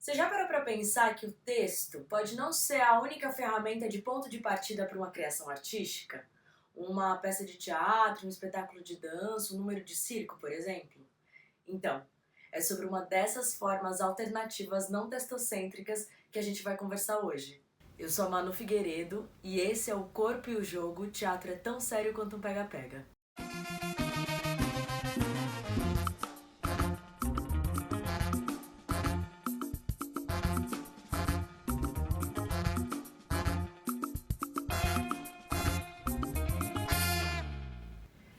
Você já parou para pensar que o texto pode não ser a única ferramenta de ponto de partida para uma criação artística? Uma peça de teatro, um espetáculo de dança, um número de circo, por exemplo? Então, é sobre uma dessas formas alternativas não textocêntricas que a gente vai conversar hoje. Eu sou a Manu Figueiredo e esse é o Corpo e o Jogo, teatro é tão sério quanto um pega-pega.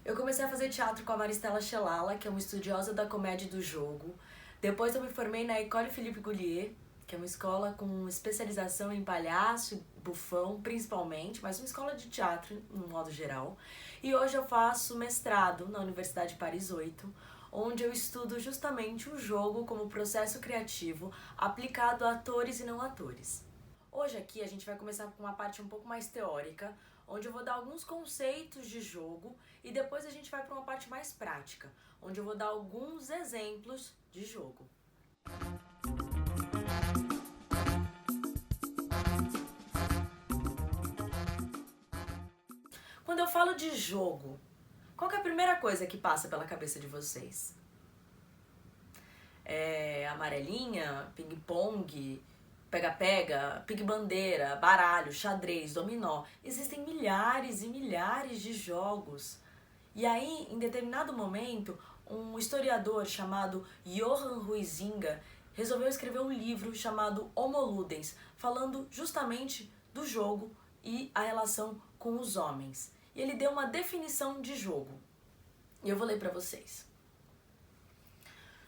Eu comecei a fazer teatro com a Maristela Xelala, que é uma estudiosa da comédia e do jogo. Depois eu me formei na École Philippe Goulier, que é uma escola com especialização em palhaço e bufão, principalmente, mas uma escola de teatro, no modo geral. E hoje eu faço mestrado na Universidade Paris 8, onde eu estudo justamente o jogo como processo criativo aplicado a atores e não atores. Hoje aqui a gente vai começar com uma parte um pouco mais teórica, onde eu vou dar alguns conceitos de jogo e depois a gente vai para uma parte mais prática, onde eu vou dar alguns exemplos de jogo. Quando eu falo de jogo, qual que é a primeira coisa que passa pela cabeça de vocês? É amarelinha, ping-pong, pega-pega, pique-bandeira, baralho, xadrez, dominó. Existem milhares e milhares de jogos. E aí, em determinado momento, um historiador chamado Johann Huizinga resolveu escrever um livro chamado Homo Ludens, falando justamente do jogo e a relação com os homens. E ele deu uma definição de jogo. E eu vou ler para vocês.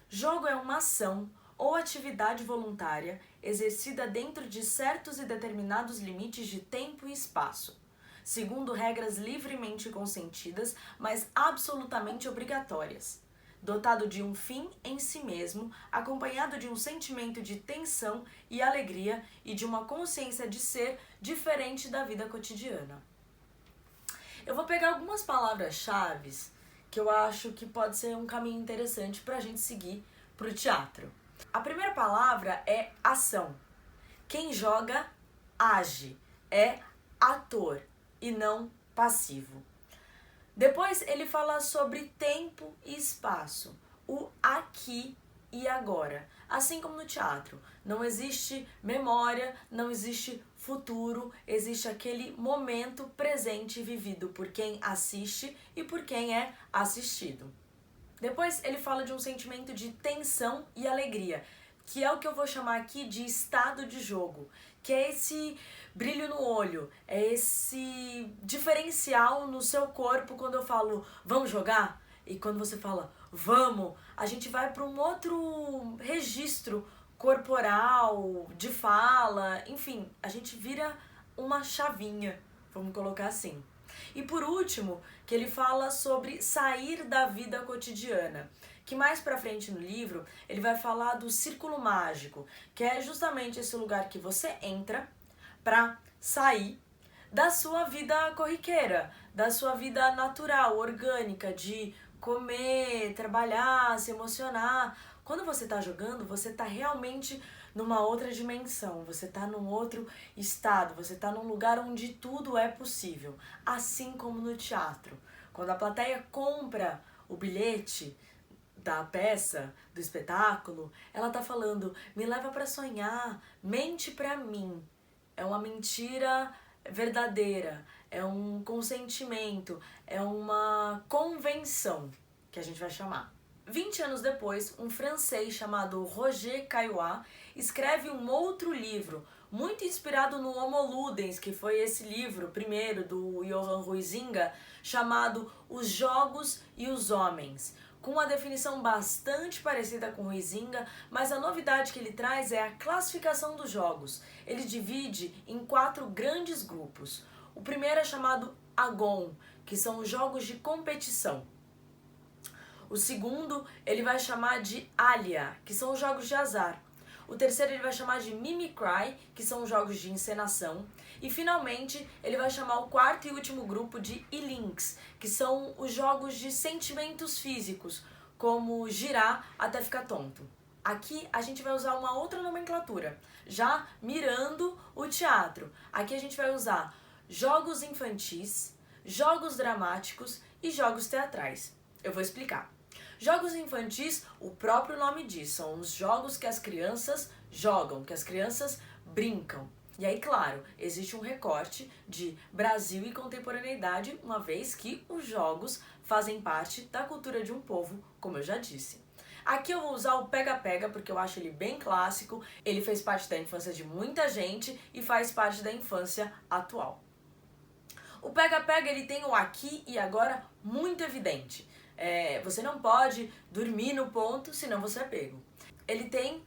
Jogo é uma ação ou atividade voluntária exercida dentro de certos e determinados limites de tempo e espaço, segundo regras livremente consentidas, mas absolutamente obrigatórias, dotado de um fim em si mesmo, acompanhado de um sentimento de tensão e alegria e de uma consciência de ser diferente da vida cotidiana. Eu vou pegar algumas palavras-chave que eu acho que pode ser um caminho interessante para a gente seguir para o teatro. A primeira palavra é ação. Quem joga, age, é ator e não passivo. Depois ele fala sobre tempo e espaço, o aqui e agora. Assim como no teatro, não existe memória, não existe futuro, existe aquele momento presente vivido por quem assiste e por quem é assistido. Depois ele fala de um sentimento de tensão e alegria, que é o que eu vou chamar aqui de estado de jogo, que é esse brilho no olho, é esse diferencial no seu corpo quando eu falo vamos jogar e quando você fala vamos, a gente vai para um outro registro corporal, de fala, enfim, a gente vira uma chavinha, vamos colocar assim. E por último, que ele fala sobre sair da vida cotidiana, que mais pra frente no livro ele vai falar do círculo mágico, que é justamente esse lugar que você entra pra sair da sua vida corriqueira, da sua vida natural, orgânica, de comer, trabalhar, se emocionar. Quando você tá jogando, você tá realmente numa outra dimensão, você tá num outro estado, você tá num lugar onde tudo é possível. Assim como no teatro. Quando a plateia compra o bilhete da peça, do espetáculo, ela tá falando, me leva pra sonhar, mente pra mim. É uma mentira verdadeira, é um consentimento, é uma convenção, que a gente vai chamar. 20 anos depois, um francês chamado Roger Caillois escreve um outro livro, muito inspirado no Homo Ludens, que foi esse livro, primeiro, do Johann Huizinga, chamado Os Jogos e os Homens, com uma definição bastante parecida com o Huizinga, mas a novidade que ele traz é a classificação dos jogos. Ele divide em 4 grandes grupos. O primeiro é chamado Agon, que são os jogos de competição. O segundo ele vai chamar de Alia, que são os jogos de azar. O terceiro ele vai chamar de Mimicry, que são os jogos de encenação. E finalmente ele vai chamar o quarto e último grupo de Ilinks, que são os jogos de sentimentos físicos, como girar até ficar tonto. Aqui a gente vai usar uma outra nomenclatura, já mirando o teatro. Aqui a gente vai usar jogos infantis, jogos dramáticos e jogos teatrais. Eu vou explicar. Jogos infantis, o próprio nome diz, são os jogos que as crianças jogam, que as crianças brincam. E aí, claro, existe um recorte de Brasil e contemporaneidade, uma vez que os jogos fazem parte da cultura de um povo, como eu já disse. Aqui eu vou usar o pega-pega porque eu acho ele bem clássico, ele fez parte da infância de muita gente e faz parte da infância atual. O pega-pega ele tem o aqui e agora muito evidente. Você não pode dormir no ponto, senão você é pego. Ele tem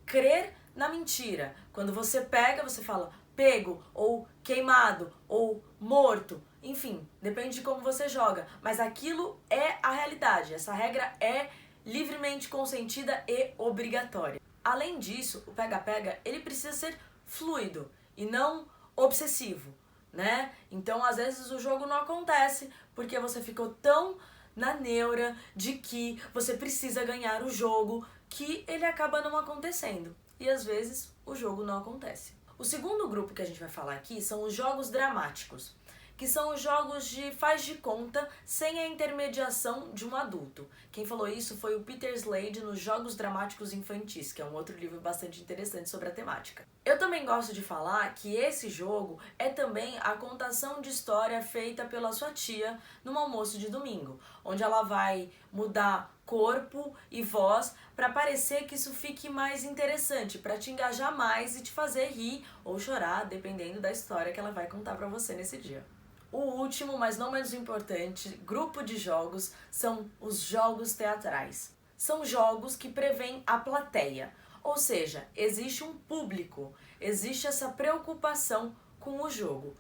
crer na mentira. Quando você pega, você fala pego, ou queimado, ou morto. Enfim, depende de como você joga. Mas aquilo é a realidade. Essa regra é livremente consentida e obrigatória. Além disso, o pega-pega ele precisa ser fluido e não obsessivo, né? Então, às vezes o jogo não acontece porque você ficou tão na neura de que você precisa ganhar o jogo que ele acaba não acontecendo. E às vezes o jogo não acontece. O segundo grupo que a gente vai falar aqui são os jogos dramáticos, que são os jogos de faz de conta sem a intermediação de um adulto. Quem falou isso foi o Peter Slade nos Jogos Dramáticos Infantis, que é um outro livro bastante interessante sobre a temática. Eu também gosto de falar que esse jogo é também a contação de história feita pela sua tia num almoço de domingo, onde ela vai mudar corpo e voz para parecer que isso fique mais interessante, para te engajar mais e te fazer rir ou chorar, dependendo da história que ela vai contar para você nesse dia. O último, mas não menos importante, grupo de jogos são os jogos teatrais. São jogos que prevêem a plateia, ou seja, existe um público, existe essa preocupação com o jogo.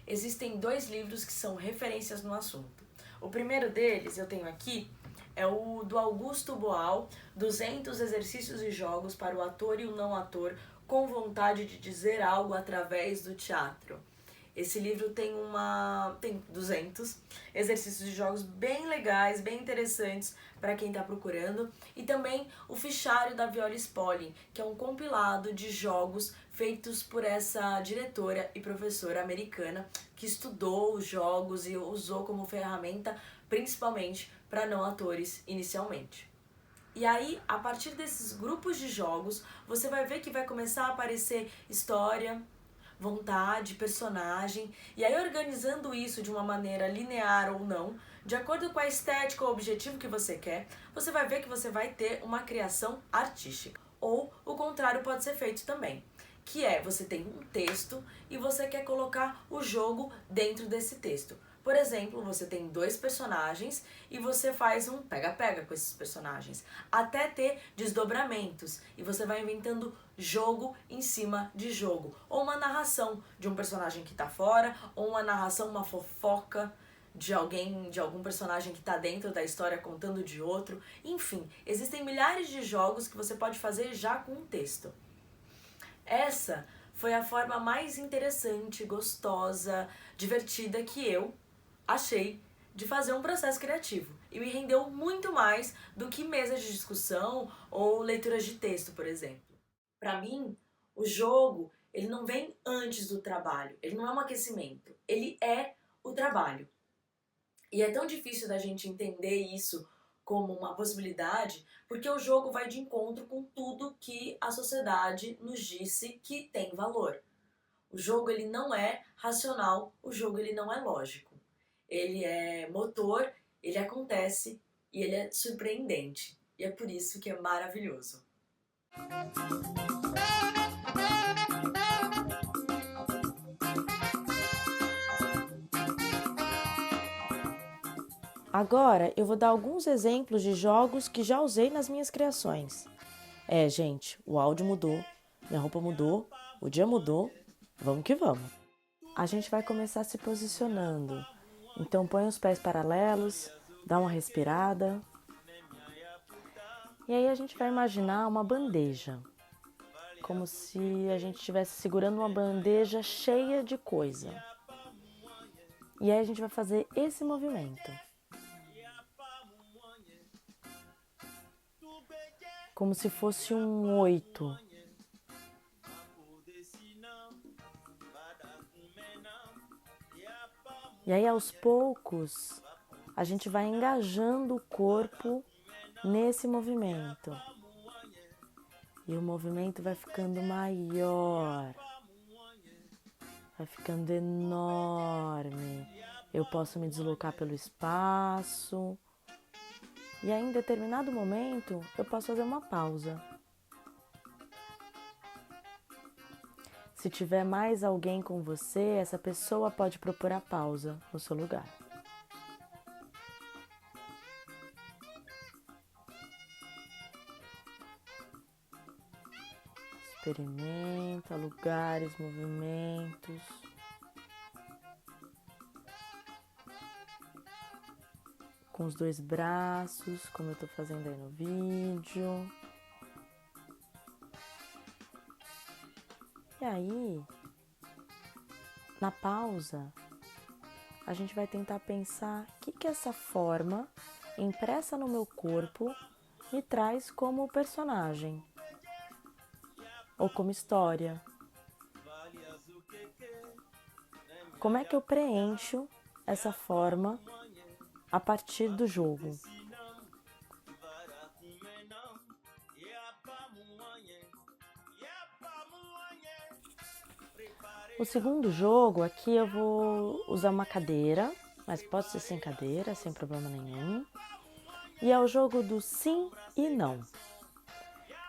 Existem 2 livros que são referências no assunto. O primeiro deles, eu tenho aqui, é o do Augusto Boal, 200 exercícios e jogos para o ator e o não ator com vontade de dizer algo através do teatro. Esse livro tem 200 exercícios de jogos bem legais, bem interessantes para quem está procurando. E também o Fichário da Viola Spolin, que é um compilado de jogos feitos por essa diretora e professora americana que estudou os jogos e usou como ferramenta principalmente para não atores inicialmente. E aí, a partir desses grupos de jogos, você vai ver que vai começar a aparecer história, vontade, personagem, e aí organizando isso de uma maneira linear ou não, de acordo com a estética ou objetivo que você quer, você vai ver que você vai ter uma criação artística. Ou o contrário pode ser feito também, que é você tem um texto e você quer colocar o jogo dentro desse texto. Por exemplo, você tem 2 personagens e você faz um pega-pega com esses personagens, até ter desdobramentos, e você vai inventando jogo em cima de jogo, ou uma narração de um personagem que tá fora, ou uma narração, uma fofoca de algum personagem que tá dentro da história contando de outro. Enfim, existem milhares de jogos que você pode fazer já com um texto. Essa foi a forma mais interessante, gostosa, divertida que eu achei de fazer um processo criativo. E me rendeu muito mais do que mesas de discussão ou leituras de texto, por exemplo. Para mim, o jogo, ele não vem antes do trabalho, ele não é um aquecimento, ele é o trabalho. E é tão difícil da gente entender isso como uma possibilidade, porque o jogo vai de encontro com tudo que a sociedade nos disse que tem valor. O jogo ele não é racional, o jogo ele não é lógico. Ele é motor, ele acontece e ele é surpreendente. E é por isso que é maravilhoso. Agora eu vou dar alguns exemplos de jogos que já usei nas minhas criações. Gente, o áudio mudou, minha roupa mudou, o dia mudou, vamos que vamos. A gente vai começar se posicionando, então põe os pés paralelos, dá uma respirada. E aí a gente vai imaginar uma bandeja, como se a gente estivesse segurando uma bandeja cheia de coisa. E aí a gente vai fazer esse movimento. como se fosse um 8. E aí, aos poucos, a gente vai engajando o corpo nesse movimento. E o movimento vai ficando maior, vai ficando enorme. Eu posso me deslocar pelo espaço. E aí, em determinado momento, eu posso fazer uma pausa. Se tiver mais alguém com você, essa pessoa pode propor a pausa no seu lugar. Experimenta lugares, movimentos. Com os 2 braços, como eu estou fazendo aí no vídeo. E aí, na pausa, a gente vai tentar pensar o que essa forma impressa no meu corpo me traz como personagem ou como história. Como é que eu preencho essa forma a partir do jogo? O segundo jogo, aqui eu vou usar uma cadeira, mas pode ser sem cadeira, sem problema nenhum. E é o jogo do sim e não.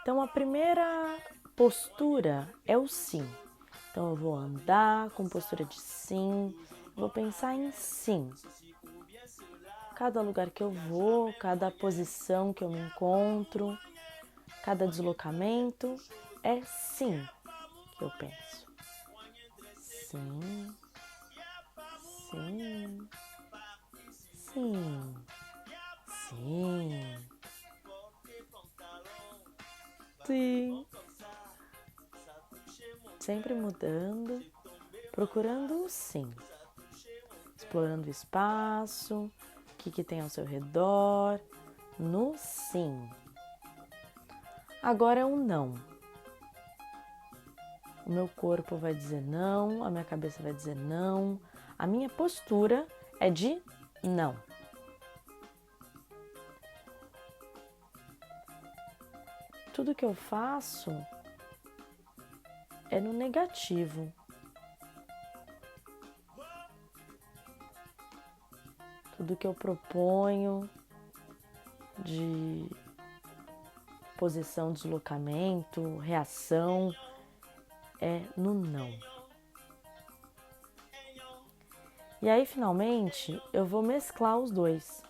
Então, a primeira postura é o sim. Então, eu vou andar com postura de sim, vou pensar em sim. Cada lugar que eu vou, cada posição que eu me encontro, cada deslocamento, é sim que eu penso. Sim, sim, sim, sim, sim. Sempre mudando, procurando o sim. Explorando o espaço, o que tem ao seu redor, no sim. Agora é um não. O meu corpo vai dizer não, a minha cabeça vai dizer não, a minha postura é de não. Tudo que eu faço é no negativo. Tudo que eu proponho de posição, deslocamento, reação, é no não. E aí, finalmente, eu vou mesclar os dois,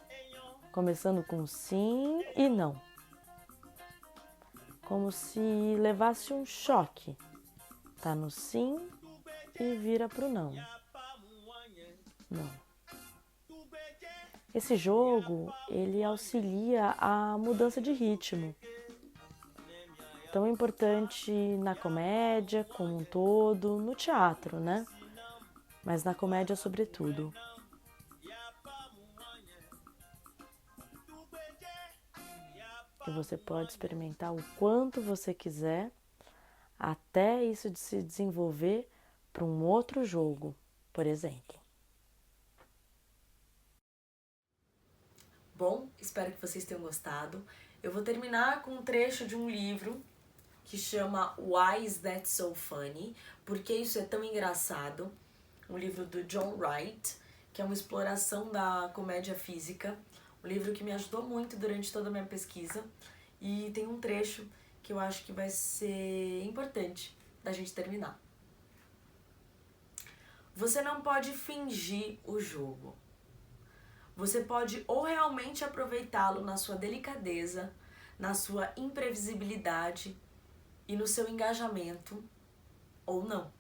começando com sim e não. Como se levasse um choque. Tá no sim e vira pro não. Não. Esse jogo, ele auxilia a mudança de ritmo. Tão importante na comédia como um todo, no teatro, né? Mas na comédia sobretudo. E você pode experimentar o quanto você quiser, até isso de se desenvolver para um outro jogo, por exemplo. Bom, espero que vocês tenham gostado. Eu vou terminar com um trecho de um livro que chama Why Is That So Funny? Por que isso é tão engraçado? Um livro do John Wright, que é uma exploração da comédia física. Um livro que me ajudou muito durante toda a minha pesquisa. E tem um trecho que eu acho que vai ser importante da gente terminar. Você não pode fingir o jogo. Você pode ou realmente aproveitá-lo na sua delicadeza, na sua imprevisibilidade e no seu engajamento, ou não.